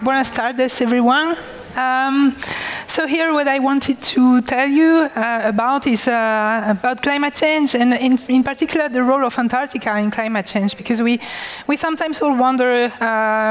Buenas tardes, everyone. So here what I wanted to tell you about is about climate change, and in particular the role of Antarctica in climate change, because we sometimes all wonder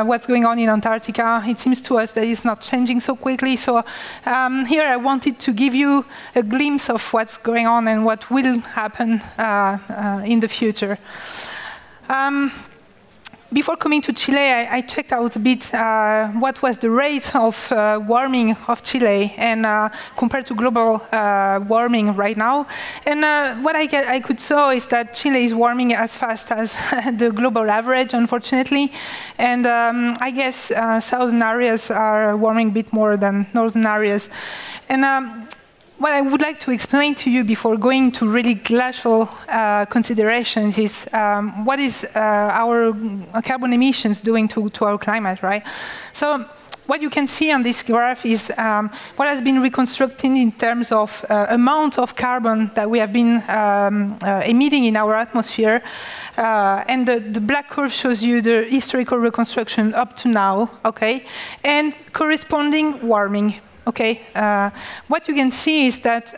what's going on in Antarctica. It seems to us that it's not changing so quickly. So here I wanted to give you a glimpse of what's going on and what will happen in the future. Before coming to Chile, I checked out a bit what was the rate of warming of Chile and compared to global warming right now. And what I could saw is that Chile is warming as fast as the global average, unfortunately. And I guess southern areas are warming a bit more than northern areas. And what I would like to explain to you before going to really glacial considerations is what is our carbon emissions doing to our climate, right? So what you can see on this graph is what has been reconstructed in terms of amount of carbon that we have been emitting in our atmosphere. And the black curve shows you the historical reconstruction up to now, okay? And corresponding warming. Okay, what you can see is that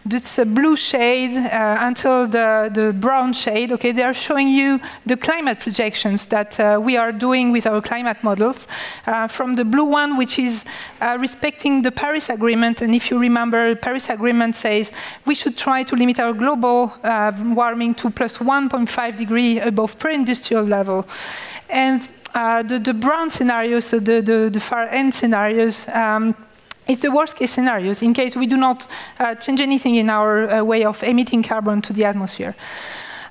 this blue shade until the brown shade, okay, they are showing you the climate projections that we are doing with our climate models. From the blue one, which is respecting the Paris Agreement, and if you remember, the Paris Agreement says we should try to limit our global warming to plus 1.5 degrees above pre-industrial level. And the brown scenarios, so the far end scenarios, it's the worst case scenarios in case we do not change anything in our way of emitting carbon to the atmosphere.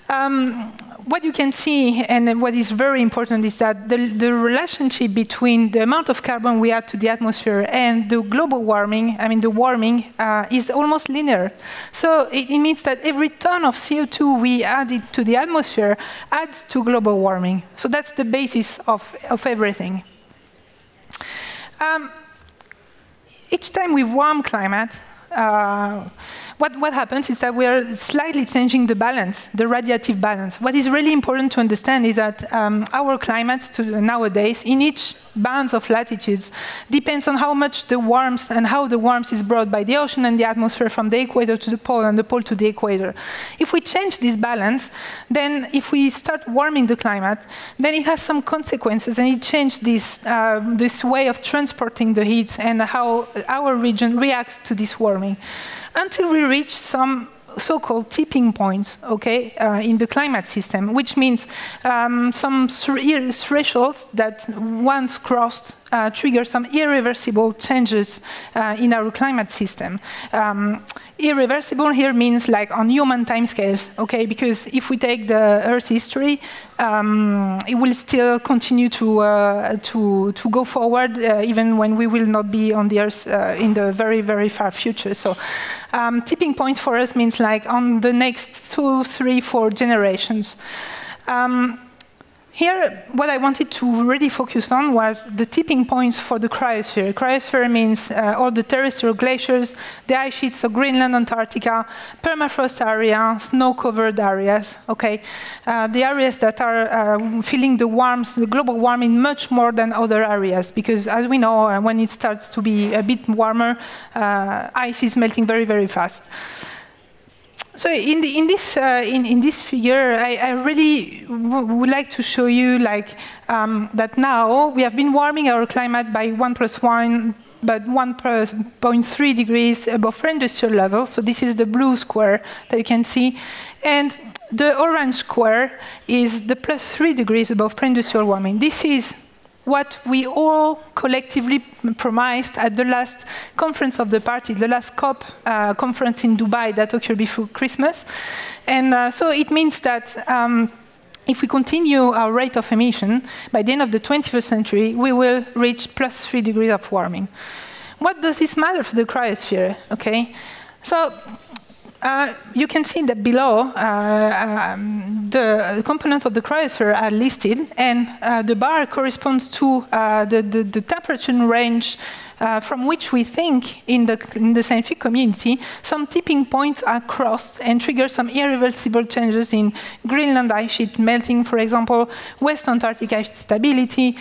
What you can see, and what is very important, is that the relationship between the amount of carbon we add to the atmosphere and the global warming, I mean the warming, is almost linear. So it means that every ton of CO2 we add to the atmosphere adds to global warming. So that's the basis of everything. Each time we warm climate, what happens is that we are slightly changing the balance, the radiative balance. What is really important to understand is that our climates nowadays, in each bands of latitudes, depends on how much the warmth and how the warmth is brought by the ocean and the atmosphere from the equator to the pole and the pole to the equator. If we change this balance, then if we start warming the climate, then it has some consequences, and it changes this way of transporting the heat and how our region reacts to this warming, until we reach some so-called tipping points, okay, in the climate system, which means some thresholds that once crossed trigger some irreversible changes in our climate system. Irreversible here means like on human timescales, okay, because if we take the Earth's history, it will still continue to go forward even when we will not be on the Earth in the very, very far future. So tipping points for us means like on the next 2, 3, 4 generations. Here, what I wanted to really focus on was the tipping points for the cryosphere. Cryosphere means all the terrestrial glaciers, the ice sheets of Greenland, Antarctica, permafrost area, snow-covered areas, okay? The areas that are feeling the warmth, the global warming much more than other areas, because as we know, when it starts to be a bit warmer, ice is melting very, very fast. So in this figure, I really would like to show you like that now we have been warming our climate by 1.3 degrees above pre-industrial level. So this is the blue square that you can see, and the orange square is the plus 3 degrees above pre-industrial warming. This is what we all collectively promised at the last conference of the party, the last COP conference in Dubai that occurred before Christmas. And so it means that if we continue our rate of emission, by the end of the 21st century, we will reach plus 3 degrees of warming. What does this matter for the cryosphere? Okay, so you can see that below, the components of the cryosphere are listed, and the bar corresponds to the temperature range from which we think in the scientific community some tipping points are crossed and trigger some irreversible changes in Greenland ice sheet melting, for example, West Antarctic ice sheet stability,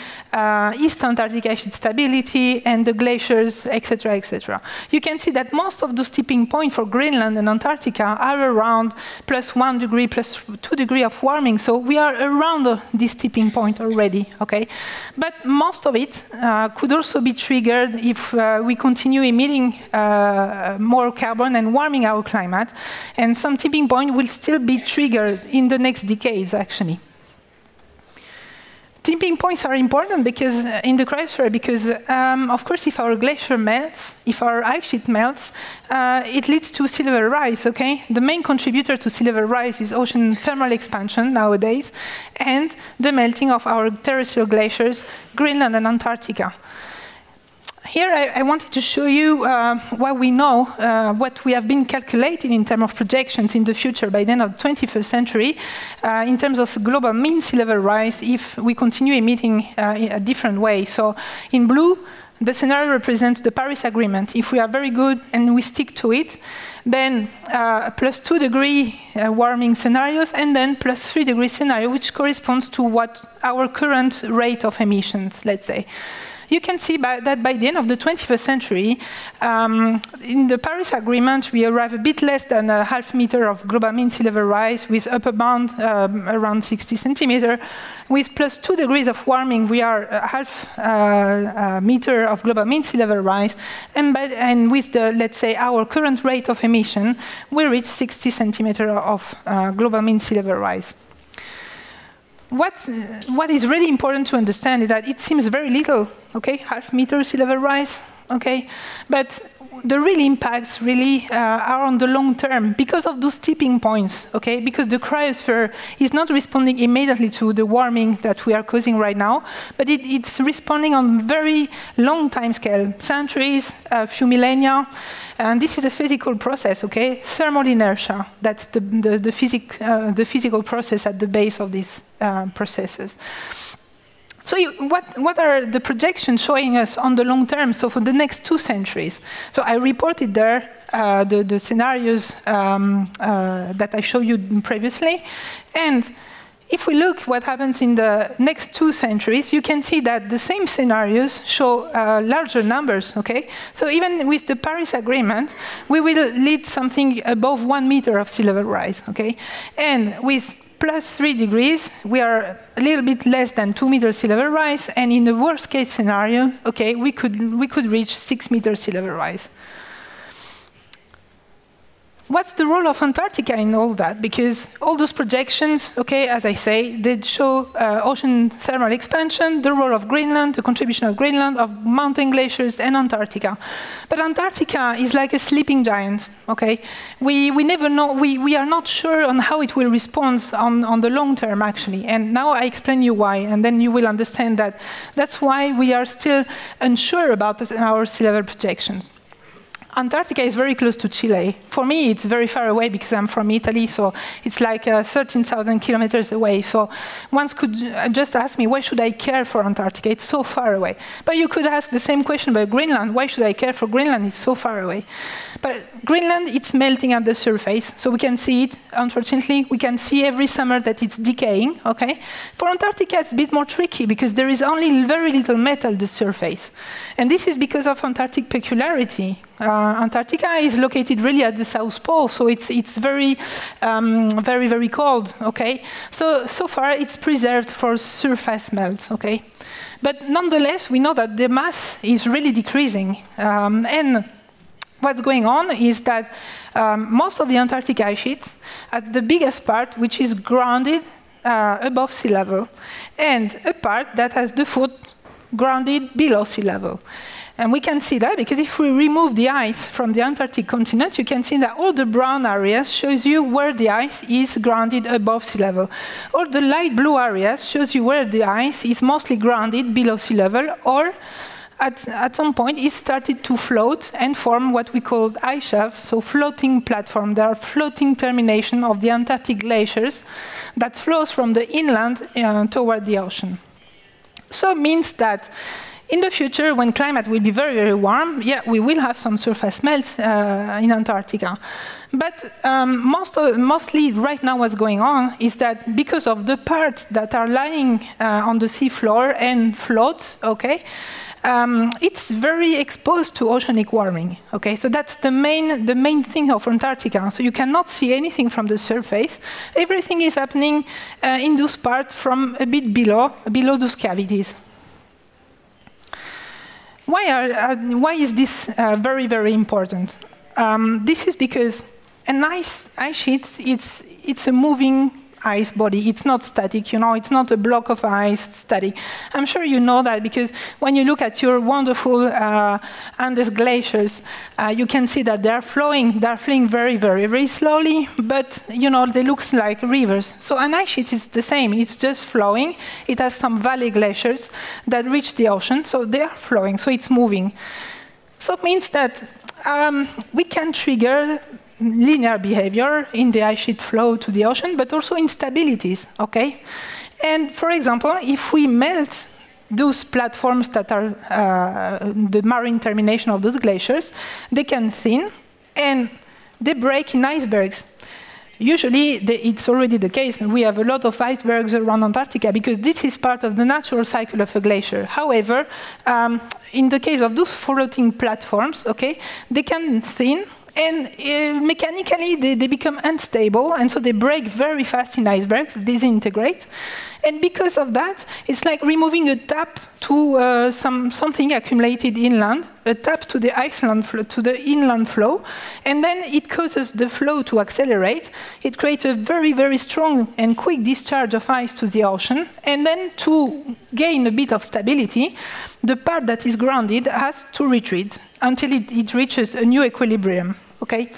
East Antarctic ice sheet stability, and the glaciers, etc., etc. You can see that most of those tipping points for Greenland and Antarctica are around +1 degree, +2 degrees of warming. So we are around this tipping point already, okay? But most of it could also be triggered if we continue emitting more carbon and warming our climate. And some tipping point will still be triggered in the next decades, actually. Tipping points are important because in the cryosphere, because of course, if our glacier melts, if our ice sheet melts, it leads to sea level rise. Okay, the main contributor to sea level rise is ocean thermal expansion nowadays, and the melting of our terrestrial glaciers, Greenland and Antarctica. Here, I wanted to show you what we know, what we have been calculating in terms of projections in the future by the end of the 21st century, in terms of global mean sea level rise if we continue emitting in a different way. So in blue, the scenario represents the Paris Agreement. If we are very good and we stick to it, then +2 degree warming scenarios, and then +3 degree scenario, which corresponds to what our current rate of emissions, let's say. You can see that by the end of the 21st century, in the Paris Agreement, we arrive a bit less than a half meter of global mean sea level rise, with upper bound around 60 centimeters. With +2 degrees of warming, we are a half meter of global mean sea level rise. And with the, let's say, our current rate of emission, we reach 60 centimeters of global mean sea level rise. What is really important to understand is that it seems very little, okay, half meter sea level rise, okay, but the real impacts really are on the long term because of those tipping points, okay, because the cryosphere is not responding immediately to the warming that we are causing right now, but it's responding on very long time scale, centuries, a few millennia. And this is a physical process, okay? Thermal inertia, that's the physical process at the base of these processes. So what are the projections showing us on the long term, so for the next 2 centuries? So I reported there the scenarios that I showed you previously. And if we look what happens in the next 2 centuries, you can see that the same scenarios show larger numbers, okay? So even with the Paris Agreement, we will lead something above 1 meter of sea level rise, okay? And with +3 degrees, we are a little bit less than 2 meters sea level rise, and in the worst case scenario, okay, we could reach 6 meters sea level rise. What's the role of Antarctica in all that? Because all those projections, okay, as I say, they show ocean thermal expansion, the role of Greenland, the contribution of Greenland, of mountain glaciers, and Antarctica. But Antarctica is like a sleeping giant, okay? We never know, we are not sure on how it will respond on the long term, actually. And now I explain you why, and then you will understand that that's why we are still unsure about our sea level projections. Antarctica is very close to Chile. For me, it's very far away because I'm from Italy, so it's like 13,000 kilometers away. So one could just ask me, why should I care for Antarctica? It's so far away. But you could ask the same question about Greenland. Why should I care for Greenland? It's so far away. But Greenland, it's melting at the surface, so we can see it, unfortunately. We can see every summer that it's decaying, okay? For Antarctica, it's a bit more tricky because there is only very little metal at the surface. And this is because of Antarctic peculiarity. Antarctica is located really at the South Pole, so it's very, very cold, okay? So far, it's preserved for surface melt, okay? But nonetheless, we know that the mass is really decreasing. And what's going on is that most of the Antarctic ice sheets, at the biggest part, which is grounded above sea level, and a part that has the foot grounded below sea level. And we can see that because if we remove the ice from the Antarctic continent, you can see that all the brown areas shows you where the ice is grounded above sea level. All the light blue areas shows you where the ice is mostly grounded below sea level, or at some point it started to float and form what we call ice shelves, so floating platform. There are floating termination of the Antarctic glaciers that flows from the inland toward the ocean. So it means that In the future, when climate will be very, very warm, yeah, we will have some surface melts in Antarctica. But mostly right now what's going on is that because of the parts that are lying on the seafloor and floats, okay, it's very exposed to oceanic warming. Okay, so that's the main thing of Antarctica. So you cannot see anything from the surface. Everything is happening in those parts from a bit below those cavities. Why is this very, very important? This is because an ice sheet, it's a moving ice body. It's not static, you know, it's not a block of ice static. I'm sure you know that because when you look at your wonderful Andes glaciers, you can see that they're flowing very, very, very slowly, but you know, they look like rivers. So an ice sheet is the same, it's just flowing. It has some valley glaciers that reach the ocean, so they are flowing, so it's moving. So it means that we can trigger linear behavior in the ice sheet flow to the ocean, but also instabilities, okay? And for example, if we melt those platforms that are the marine termination of those glaciers, they can thin, and they break in icebergs. Usually, it's already the case, and we have a lot of icebergs around Antarctica because this is part of the natural cycle of a glacier. However, in the case of those floating platforms, okay, they can thin, and mechanically, they become unstable, and so they break very fast in icebergs, disintegrate. And because of that, it's like removing a tap to something accumulated inland, a tap to the inland flow, and then it causes the flow to accelerate. It creates a very, very strong and quick discharge of ice to the ocean, and then to gain a bit of stability, the part that is grounded has to retreat until it reaches a new equilibrium. Okay,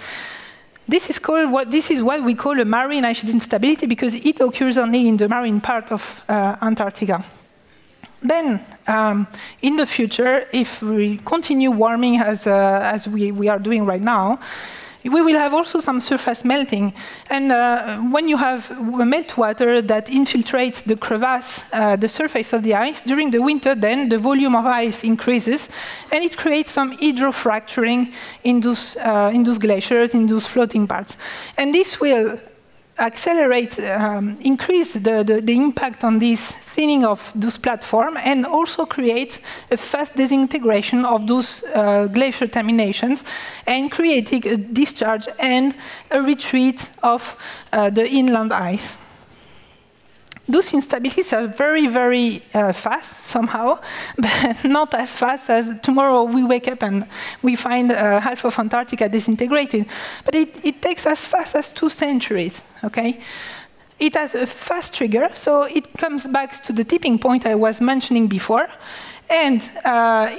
this is what we call a marine ice sheet instability because it occurs only in the marine part of Antarctica. Then, in the future, if we continue warming as we are doing right now, we will have also some surface melting. And when you have meltwater that infiltrates the crevasse, the surface of the ice, during the winter, then the volume of ice increases, and it creates some hydrofracturing in those glaciers, in those floating parts. And this will accelerate, increase the impact on this thinning of those platforms, and also create a fast disintegration of those glacier terminations, and creating a discharge and a retreat of the inland ice. Those instabilities are very, very fast somehow, but not as fast as tomorrow we wake up and we find half of Antarctica disintegrated. But it takes as fast as 2 centuries, okay? It has a fast trigger, so it comes back to the tipping point I was mentioning before, and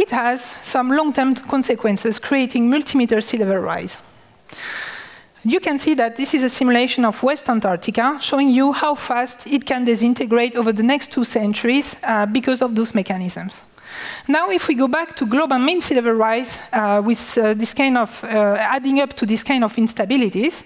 it has some long-term consequences, creating multi-meter sea level rise. You can see that this is a simulation of West Antarctica, showing you how fast it can disintegrate over the next 2 centuries because of those mechanisms. Now, if we go back to global mean sea level rise with this kind of adding up to this kind of instabilities,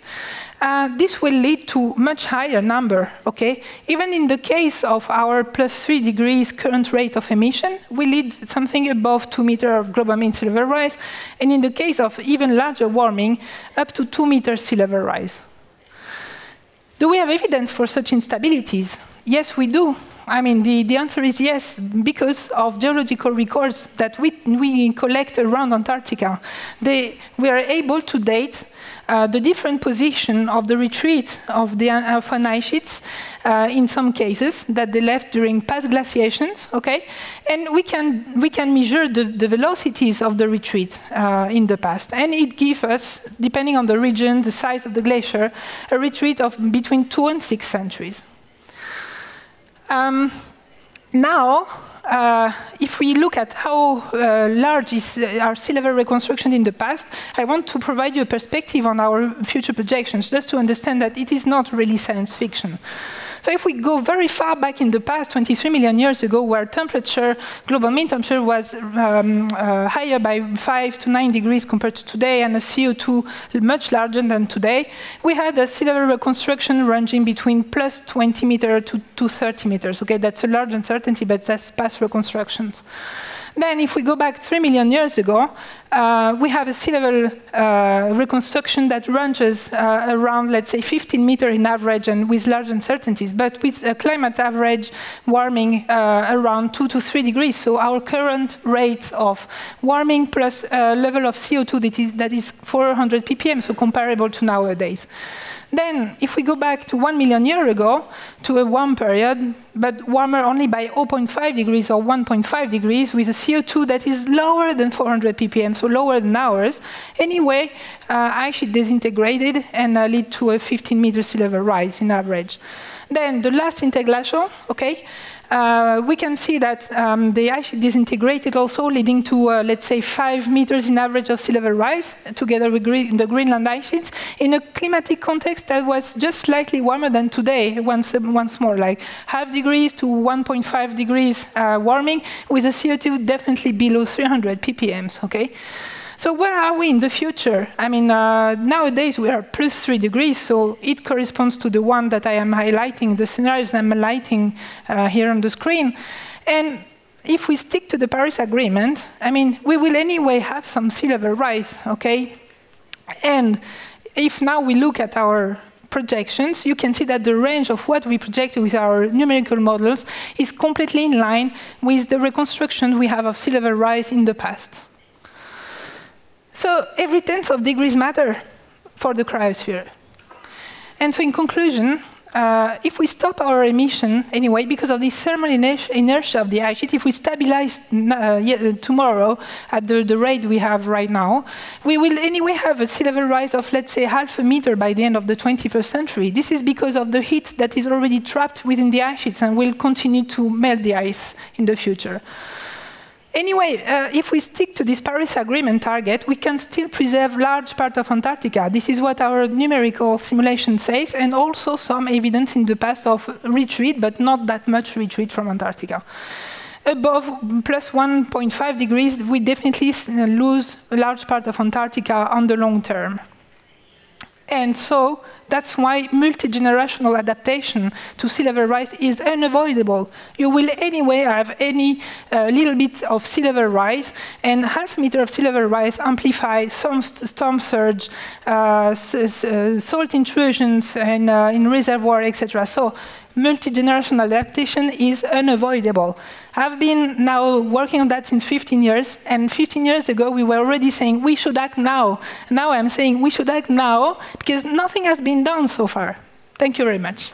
this will lead to much higher number, okay? Even in the case of our +3 degrees current rate of emission, we lead something above 2 meters of global mean sea level rise, and in the case of even larger warming, up to 2 meters sea level rise. Do we have evidence for such instabilities? Yes, we do. I mean, the answer is yes, because of geological records that we collect around Antarctica. We are able to date the different position of the retreat of an ice sheets in some cases that they left during past glaciations, okay? And we can measure the velocities of the retreat in the past. And it gives us, depending on the region, the size of the glacier, a retreat of between 2 and 6 centuries. Now, if we look at how large is our sea level reconstruction in the past, I want to provide you a perspective on our future projections, just to understand that it is not really science fiction. So if we go very far back in the past, 23 million years ago, where temperature, global mean temperature was higher by 5 to 9 degrees compared to today, and a CO2 much larger than today, we had a sea level reconstruction ranging between +20 meters to 30 meters. Okay, that's a large uncertainty, but that's past reconstructions. Then if we go back 3 million years ago, we have a sea level reconstruction that ranges around, let's say, 15 meters in average and with large uncertainties, but with a climate average warming around 2 to 3 degrees. So our current rate of warming plus level of CO2 that is 400 ppm, so comparable to nowadays. Then, if we go back to 1 million years ago, to a warm period, but warmer only by 0.5 degrees or 1.5 degrees, with a CO2 that is lower than 400 ppm, so lower than ours, anyway, ice sheet disintegrated and lead to a 15-meter sea level rise in average. Then, the last interglacial, okay, we can see that the ice sheet disintegrated also, leading to, let's say, 5 meters in average of sea level rise, together with the Greenland ice sheets, in a climatic context that was just slightly warmer than today, once more, like half degrees to 1.5 degrees warming, with a CO2 definitely below 300 ppm, okay? So where are we in the future? I mean, nowadays we are plus 3 degrees, so it corresponds to the one that I am highlighting, the scenarios I'm highlighting here on the screen. And if we stick to the Paris Agreement, I mean, we will anyway have some sea level rise, okay? And if now we look at our projections, you can see that the range of what we project with our numerical models is completely in line with the reconstruction we have of sea level rise in the past. So every tenth of degrees matter for the cryosphere. And so in conclusion, if we stop our emission anyway, because of the thermal inertia of the ice sheet, if we stabilize tomorrow at the rate we have right now, we will anyway have a sea level rise of, let's say, 0.5 meter by the end of the 21st century. This is because of the heat that is already trapped within the ice sheets and will continue to melt the ice in the future. Anyway, if we stick to this Paris Agreement target, we can still preserve large part of Antarctica. This is what our numerical simulation says, and also some evidence in the past of retreat, but not that much retreat from Antarctica. Above plus 1.5 degrees, we definitely lose a large part of Antarctica on the long term. And so that's why multi-generational adaptation to sea level rise is unavoidable. You will anyway have any little bit of sea level rise, and 0.5 meter of sea level rise amplify some storm surge, salt intrusions in reservoir, etc. So multi-generational adaptation is unavoidable. I've been now working on that since 15 years, and 15 years ago we were already saying we should act now. Now I'm saying we should act now because nothing has been done so far. Thank you very much.